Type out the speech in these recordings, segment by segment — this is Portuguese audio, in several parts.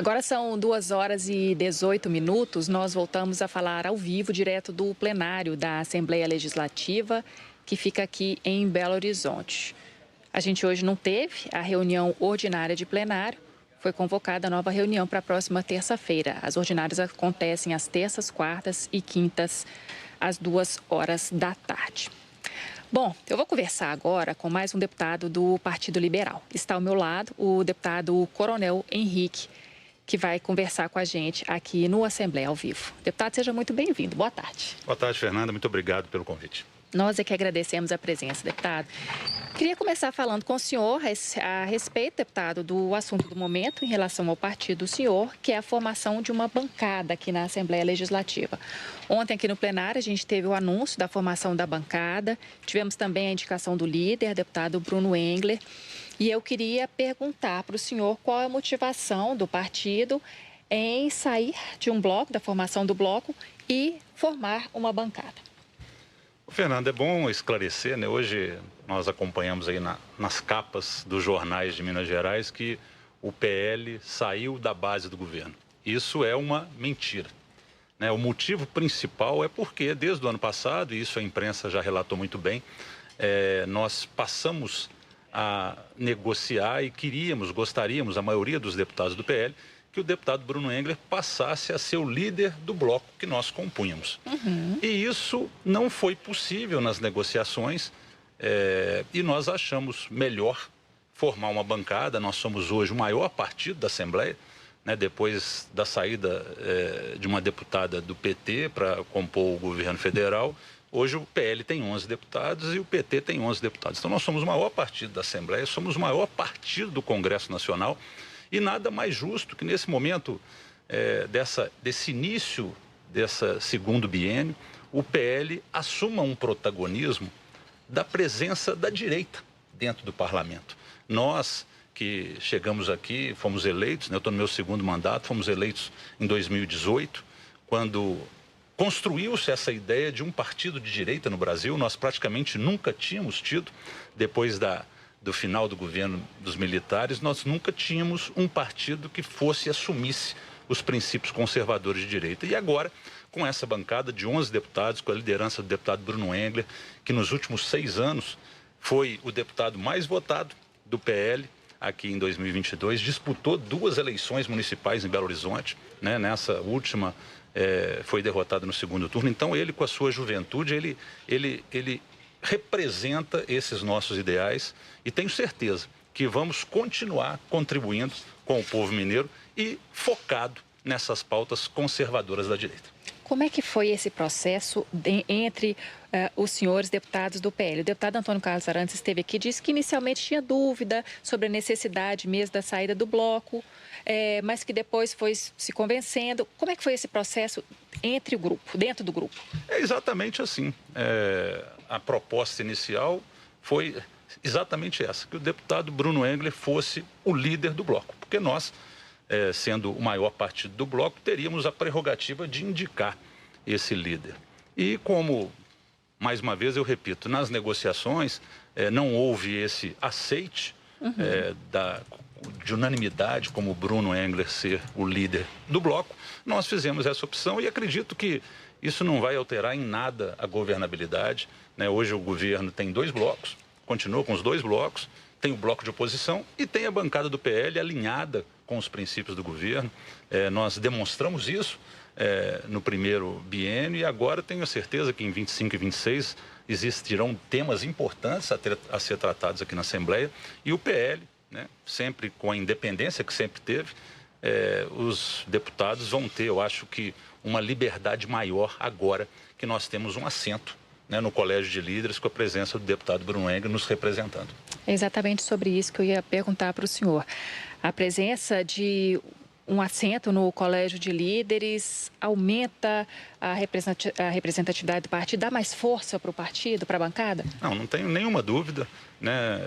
Agora são 2h18. Nós voltamos a falar ao vivo, direto do plenário da Assembleia Legislativa, que fica aqui em Belo Horizonte. A gente hoje não teve a reunião ordinária de plenário. Foi convocada a nova reunião para a próxima terça-feira. As ordinárias acontecem às terças, quartas e quintas, às 14h. Bom, eu vou conversar agora com mais um deputado do Partido Liberal. Está ao meu lado o deputado Coronel Henrique, que vai conversar com a gente aqui no Assembleia ao vivo. Deputado, seja muito bem-vindo. Boa tarde. Boa tarde, Fernanda. Muito obrigado pelo convite. Nós é que agradecemos a presença, deputado. Queria começar falando com o senhor a respeito, deputado, do assunto do momento em relação ao partido do senhor, que é a formação de uma bancada aqui na Assembleia Legislativa. Ontem, aqui no plenário, a gente teve o anúncio da formação da bancada, tivemos também a indicação do líder, deputado Bruno Engler, e eu queria perguntar para o senhor qual é a motivação do partido em sair de um bloco, da formação do bloco, e formar uma bancada. Fernando, é bom esclarecer, né? Hoje nós acompanhamos aí nas capas dos jornais de Minas Gerais que o PL saiu da base do governo. Isso é uma mentira, né? O motivo principal é porque desde o ano passado, e isso a imprensa já relatou muito bem, nós passamos a negociar e gostaríamos, a maioria dos deputados do PL, que o deputado Bruno Engler passasse a ser o líder do bloco que nós compunhamos. E isso não foi possível nas negociações e nós achamos melhor formar uma bancada. Nós somos hoje o maior partido da Assembleia, né, depois da saída de uma deputada do PT para compor o governo federal. Hoje o PL tem 11 deputados e o PT tem 11 deputados. Então nós somos o maior partido da Assembleia, somos o maior partido do Congresso Nacional. E nada mais justo que nesse momento desse início, desse segundo biênio, o PL assuma um protagonismo da presença da direita dentro do parlamento. Nós que chegamos aqui, fomos eleitos, né, eu estou no meu segundo mandato, fomos eleitos em 2018, quando construiu-se essa ideia de um partido de direita no Brasil. Nós praticamente nunca tínhamos tido, depois do final do governo dos militares, nós nunca tínhamos um partido que assumisse os princípios conservadores de direita. E agora, com essa bancada de 11 deputados, com a liderança do deputado Bruno Engler, que nos últimos 6 anos foi o deputado mais votado do PL, aqui em 2022, disputou 2 eleições municipais em Belo Horizonte, né? Nessa última foi derrotado no segundo turno. Então ele, com a sua juventude, ele representa esses nossos ideais e tenho certeza que vamos continuar contribuindo com o povo mineiro e focado nessas pautas conservadoras da direita. Como é que foi esse processo entre os senhores deputados do PL? O deputado Antônio Carlos Arantes esteve aqui e disse que inicialmente tinha dúvida sobre a necessidade mesmo da saída do bloco, mas que depois foi se convencendo. Como é que foi esse processo entre o grupo, dentro do grupo? É exatamente assim. A proposta inicial foi exatamente essa, que o deputado Bruno Engler fosse o líder do bloco, porque nós, sendo o maior partido do bloco, teríamos a prerrogativa de indicar esse líder. E como, mais uma vez eu repito, nas negociações não houve esse aceite de unanimidade como o Bruno Engler ser o líder do bloco, nós fizemos essa opção e acredito que isso não vai alterar em nada a governabilidade, né? Hoje o governo tem 2 blocos, continua com os 2 blocos, tem o bloco de oposição e tem a bancada do PL alinhada com os princípios do governo. Nós demonstramos isso no primeiro biênio e agora tenho certeza que em 25 e 26 existirão temas importantes a ser tratados aqui na Assembleia e o PL, né, sempre com a independência que sempre teve, os deputados vão ter, eu acho que, uma liberdade maior agora que nós temos um assento, né, no Colégio de Líderes com a presença do deputado Bruno Engler nos representando. É exatamente sobre isso que eu ia perguntar para o senhor. A presença de um assento no Colégio de Líderes aumenta a representatividade do partido, dá mais força para o partido, para a bancada? Não tenho nenhuma dúvida, né?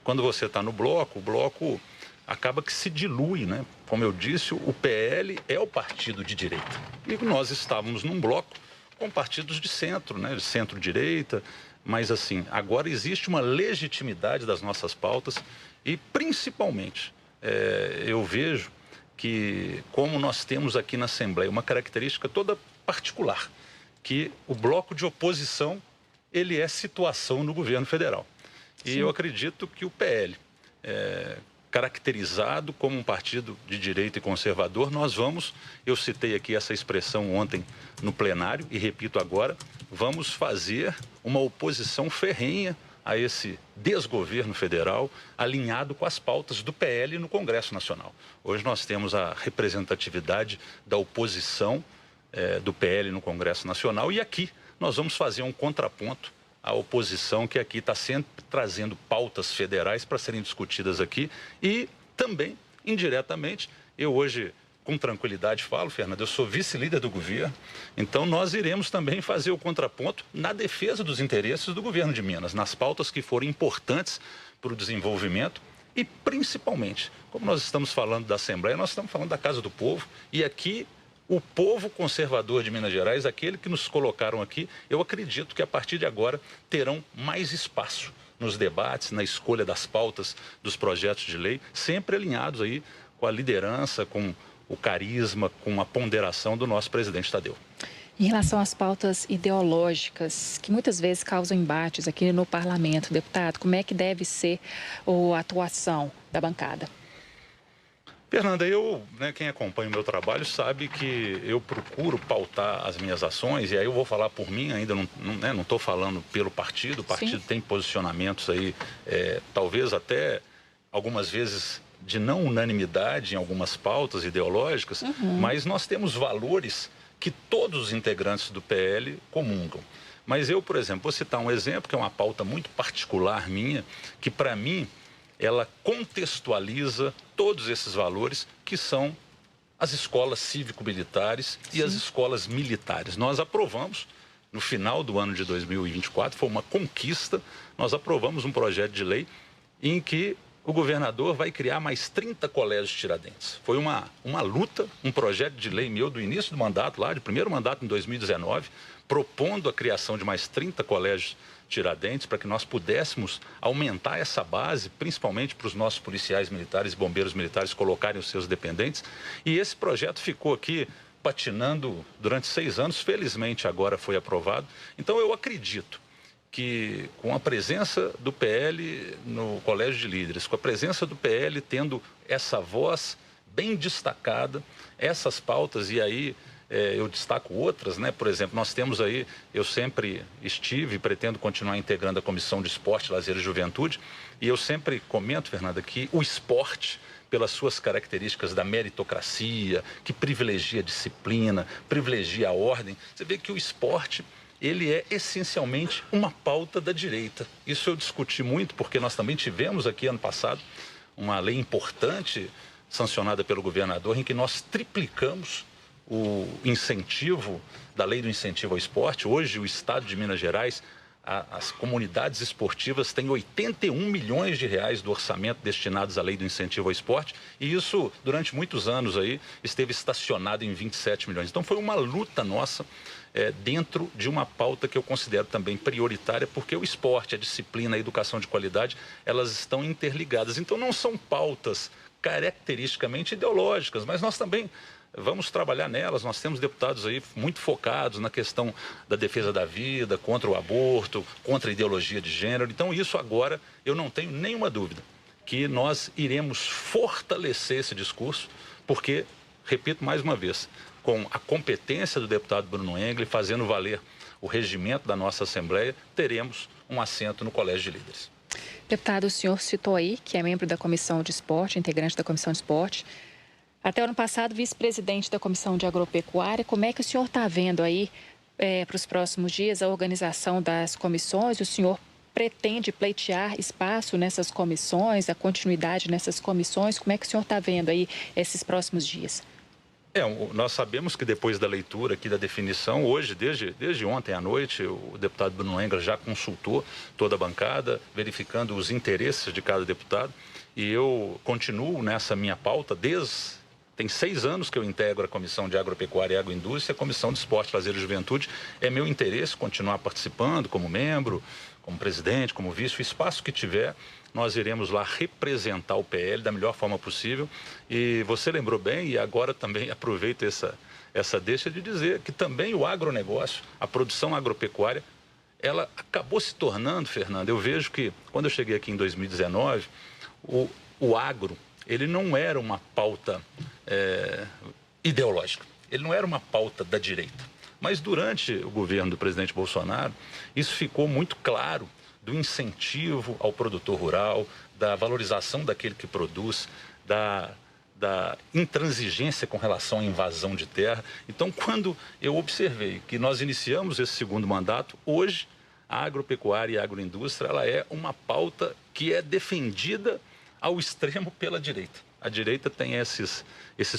Quando você está no bloco, o bloco acaba que se dilui, né? Como eu disse, o PL é o partido de direita. E nós estávamos num bloco com partidos de centro, né? De centro-direita, mas assim, agora existe uma legitimidade das nossas pautas e principalmente eu vejo que, como nós temos aqui na Assembleia, uma característica toda particular, que o bloco de oposição, ele é situação no governo federal. E eu acredito que o PL, caracterizado como um partido de direita e conservador, eu citei aqui essa expressão ontem no plenário e repito agora, vamos fazer uma oposição ferrenha a esse desgoverno federal, alinhado com as pautas do PL no Congresso Nacional. Hoje nós temos a representatividade da oposição do PL no Congresso Nacional e aqui nós vamos fazer um contraponto à oposição que aqui está sempre trazendo pautas federais para serem discutidas aqui e também, indiretamente, eu hoje, com tranquilidade falo, Fernando, eu sou vice-líder do governo, então nós iremos também fazer o contraponto na defesa dos interesses do governo de Minas, nas pautas que forem importantes para o desenvolvimento e, principalmente, como nós estamos falando da Assembleia, nós estamos falando da Casa do Povo e aqui o povo conservador de Minas Gerais, aquele que nos colocaram aqui, eu acredito que a partir de agora terão mais espaço nos debates, na escolha das pautas dos projetos de lei, sempre alinhados aí com a liderança, com o carisma, com a ponderação do nosso presidente Tadeu. Em relação às pautas ideológicas, que muitas vezes causam embates aqui no parlamento, deputado, como é que deve ser a atuação da bancada? Fernanda, quem acompanha o meu trabalho sabe que eu procuro pautar as minhas ações, e aí eu vou falar por mim, ainda não estou falando pelo partido, o partido Sim. tem posicionamentos aí, talvez até algumas vezes de não unanimidade em algumas pautas ideológicas, mas nós temos valores que todos os integrantes do PL comungam. Mas eu, por exemplo, vou citar um exemplo, que é uma pauta muito particular minha, que para mim ela contextualiza todos esses valores que são as escolas cívico-militares e as escolas militares. Nós aprovamos, no final do ano de 2024, foi uma conquista, nós aprovamos um projeto de lei em que o governador vai criar mais 30 colégios Tiradentes. Foi uma luta, um projeto de lei meu do início do mandato, lá de primeiro mandato em 2019, propondo a criação de mais 30 colégios Tiradentes para que nós pudéssemos aumentar essa base, principalmente para os nossos policiais militares e bombeiros militares colocarem os seus dependentes. E esse projeto ficou aqui patinando durante 6 anos, felizmente agora foi aprovado. Então eu acredito que com a presença do PL no Colégio de Líderes, com a presença do PL tendo essa voz bem destacada, essas pautas, e aí eu destaco outras, né? Por exemplo, nós temos aí, eu sempre estive e pretendo continuar integrando a Comissão de Esporte, Lazer e Juventude, e eu sempre comento, Fernanda, que o esporte, pelas suas características da meritocracia, que privilegia a disciplina, privilegia a ordem, você vê que o esporte, ele é essencialmente uma pauta da direita. Isso eu discuti muito, porque nós também tivemos aqui ano passado uma lei importante sancionada pelo governador, em que nós triplicamos o incentivo da lei do incentivo ao esporte. Hoje o estado de Minas Gerais, as comunidades esportivas têm 81 milhões de reais do orçamento destinados à lei do incentivo ao esporte, e isso durante muitos anos aí esteve estacionado em 27 milhões. Então foi uma luta nossa dentro de uma pauta que eu considero também prioritária, porque o esporte, a disciplina, a educação de qualidade, elas estão interligadas. Então não são pautas caracteristicamente ideológicas, mas nós também vamos trabalhar nelas. Nós temos deputados aí muito focados na questão da defesa da vida, contra o aborto, contra a ideologia de gênero. Então isso agora eu não tenho nenhuma dúvida que nós iremos fortalecer esse discurso, porque, repito mais uma vez, com a competência do deputado Bruno Engel, fazendo valer o regimento da nossa Assembleia, teremos um assento no Colégio de Líderes. Deputado, o senhor citou aí que é membro da Comissão de Esporte, integrante da Comissão de Esporte. Até o ano passado, vice-presidente da Comissão de Agropecuária. Como é que o senhor está vendo aí, para os próximos dias, a organização das comissões? O senhor pretende pleitear espaço nessas comissões, a continuidade nessas comissões? Como é que o senhor está vendo aí esses próximos dias? Nós sabemos que depois da leitura aqui da definição, hoje, desde ontem à noite, o deputado Bruno Engel já consultou toda a bancada, verificando os interesses de cada deputado, e eu continuo nessa minha pauta Tem 6 anos que eu integro a Comissão de Agropecuária e Agroindústria, a Comissão de Esporte, Lazer e Juventude. É meu interesse continuar participando como membro, como presidente, como vice, o espaço que tiver, nós iremos lá representar o PL da melhor forma possível. E você lembrou bem, e agora também aproveito essa deixa de dizer que também o agronegócio, a produção agropecuária, ela acabou se tornando, Fernando, eu vejo que quando eu cheguei aqui em 2019, o agro, ele não era uma pauta ideológica, ele não era uma pauta da direita. Mas durante o governo do presidente Bolsonaro, isso ficou muito claro, do incentivo ao produtor rural, da valorização daquele que produz, da intransigência com relação à invasão de terra. Então, quando eu observei que nós iniciamos esse segundo mandato, hoje a agropecuária e a agroindústria, ela é uma pauta que é defendida ao extremo pela direita. A direita tem esses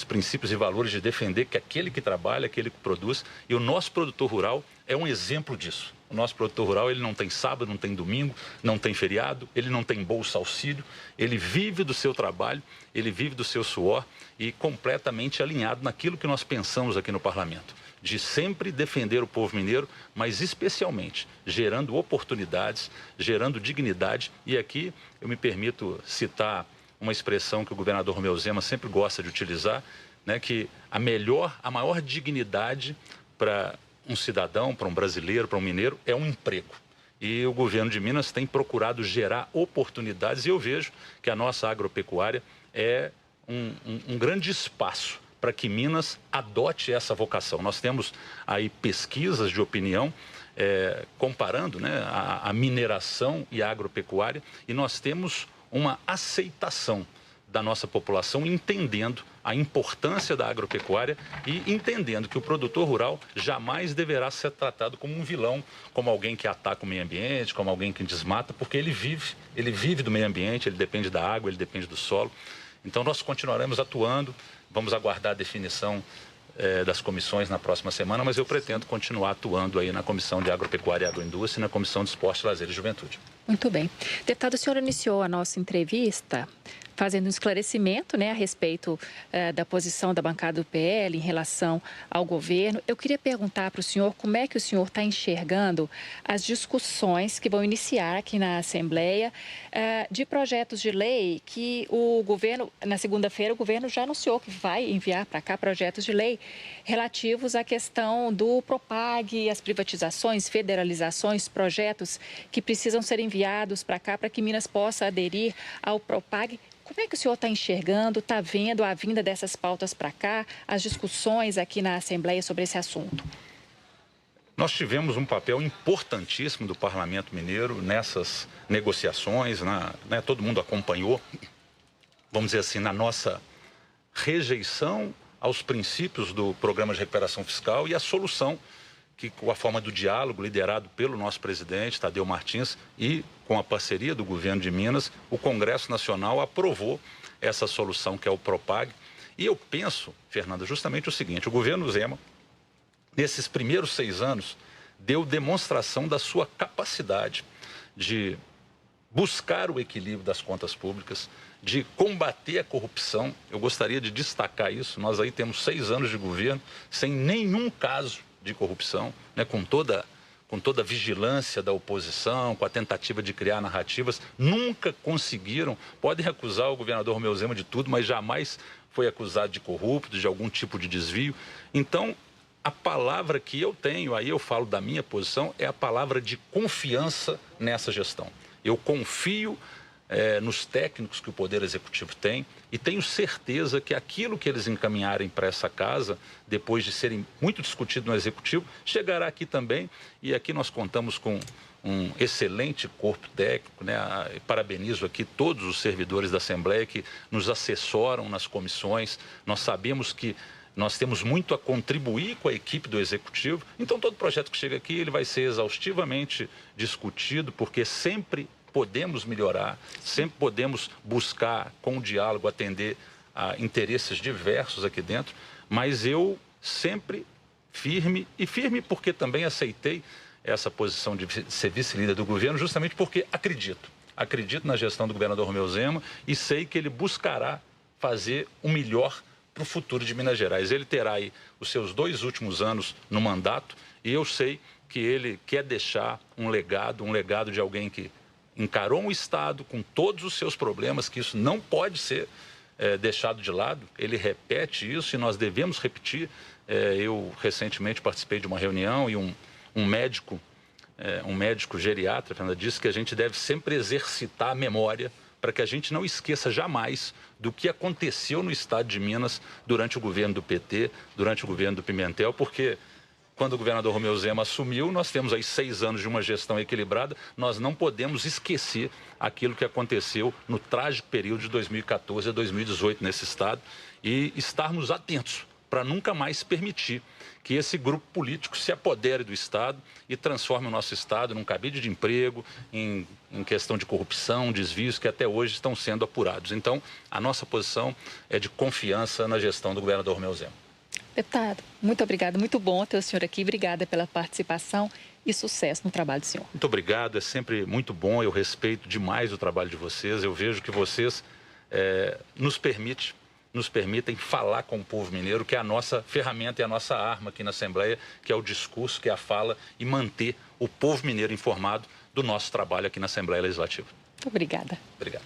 princípios e valores de defender que aquele que trabalha, aquele que produz, e o nosso produtor rural é um exemplo disso. O nosso produtor rural, ele não tem sábado, não tem domingo, não tem feriado, ele não tem bolsa auxílio, ele vive do seu trabalho, ele vive do seu suor e completamente alinhado naquilo que nós pensamos aqui no parlamento, de sempre defender o povo mineiro, mas especialmente gerando oportunidades, gerando dignidade. E aqui eu me permito citar uma expressão que o governador Romeu Zema sempre gosta de utilizar, né, que a maior dignidade para um cidadão, para um brasileiro, para um mineiro, é um emprego. E o governo de Minas tem procurado gerar oportunidades, e eu vejo que a nossa agropecuária é um grande espaço para que Minas adote essa vocação. Nós temos aí pesquisas de opinião comparando, né, a mineração e a agropecuária, e nós temos uma aceitação da nossa população, entendendo a importância da agropecuária e entendendo que o produtor rural jamais deverá ser tratado como um vilão, como alguém que ataca o meio ambiente, como alguém que desmata, porque ele vive do meio ambiente, ele depende da água, ele depende do solo. Então nós continuaremos atuando, vamos aguardar a definição das comissões na próxima semana, mas eu pretendo continuar atuando aí na Comissão de Agropecuária e Agroindústria e na Comissão de Esporte, Lazer e Juventude. Muito bem. Deputado, o senhor iniciou a nossa entrevista fazendo um esclarecimento, né, a respeito da posição da bancada do PL em relação ao governo. Eu queria perguntar para o senhor como é que o senhor está enxergando as discussões que vão iniciar aqui na Assembleia de projetos de lei que o governo, na segunda-feira, o governo já anunciou que vai enviar para cá projetos de lei relativos à questão do Propag, as privatizações, federalizações, projetos que precisam ser enviados para cá para que Minas possa aderir ao Propag. Como é que o senhor está enxergando, está vendo a vinda dessas pautas para cá, as discussões aqui na Assembleia sobre esse assunto? Nós tivemos um papel importantíssimo do Parlamento Mineiro nessas negociações, né? Todo mundo acompanhou, vamos dizer assim, na nossa rejeição aos princípios do Programa de Recuperação Fiscal e a solução que, com a forma do diálogo liderado pelo nosso presidente, Tadeu Martins, e com a parceria do governo de Minas, o Congresso Nacional aprovou essa solução que é o Propag. E eu penso, Fernanda, justamente o seguinte: o governo Zema, nesses primeiros 6 anos, deu demonstração da sua capacidade de buscar o equilíbrio das contas públicas, de combater a corrupção. Eu gostaria de destacar isso. Nós aí temos 6 anos de governo sem nenhum caso de corrupção, né, com toda a vigilância da oposição, com a tentativa de criar narrativas. Nunca conseguiram, podem acusar o governador Romeu Zema de tudo, mas jamais foi acusado de corrupto, de algum tipo de desvio. Então, a palavra que eu tenho, aí eu falo da minha posição, é a palavra de confiança nessa gestão. Eu confio nos técnicos que o Poder Executivo tem e tenho certeza que aquilo que eles encaminharem para essa casa, depois de serem muito discutido no Executivo, chegará aqui também. E aqui nós contamos com um excelente corpo técnico, né? Parabenizo aqui todos os servidores da Assembleia que nos assessoram nas comissões. Nós sabemos que nós temos muito a contribuir com a equipe do Executivo. Então, todo projeto que chega aqui, ele vai ser exaustivamente discutido, porque sempre podemos melhorar, sempre podemos buscar, com o diálogo, atender a interesses diversos aqui dentro, mas eu sempre firme porque também aceitei essa posição de ser vice-líder do governo, justamente porque acredito na gestão do governador Romeu Zema e sei que ele buscará fazer o melhor para o futuro de Minas Gerais. Ele terá aí os seus 2 últimos anos no mandato e eu sei que ele quer deixar um legado de alguém que encarou um Estado com todos os seus problemas, que isso não pode ser deixado de lado. Ele repete isso e nós devemos repetir. Eu recentemente participei de uma reunião e um médico geriatra, Fernanda, disse que a gente deve sempre exercitar a memória para que a gente não esqueça jamais do que aconteceu no estado de Minas durante o governo do PT, durante o governo do Pimentel, porque quando o governador Romeu Zema assumiu, nós temos aí 6 anos de uma gestão equilibrada, nós não podemos esquecer aquilo que aconteceu no trágico período de 2014 a 2018 nesse estado e estarmos atentos para nunca mais permitir que esse grupo político se apodere do Estado e transforme o nosso Estado num cabide de emprego, em questão de corrupção, desvios que até hoje estão sendo apurados. Então, a nossa posição é de confiança na gestão do governador Romeu Zema. Deputado, muito obrigada, muito bom ter o senhor aqui. Obrigada pela participação e sucesso no trabalho do senhor. Muito obrigado, é sempre muito bom, eu respeito demais o trabalho de vocês, eu vejo que vocês nos permitem falar com o povo mineiro, que é a nossa ferramenta e a nossa arma aqui na Assembleia, que é o discurso, que é a fala e manter o povo mineiro informado do nosso trabalho aqui na Assembleia Legislativa. Obrigada. Obrigado.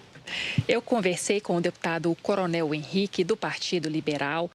Eu conversei com o deputado Coronel Henrique, do Partido Liberal.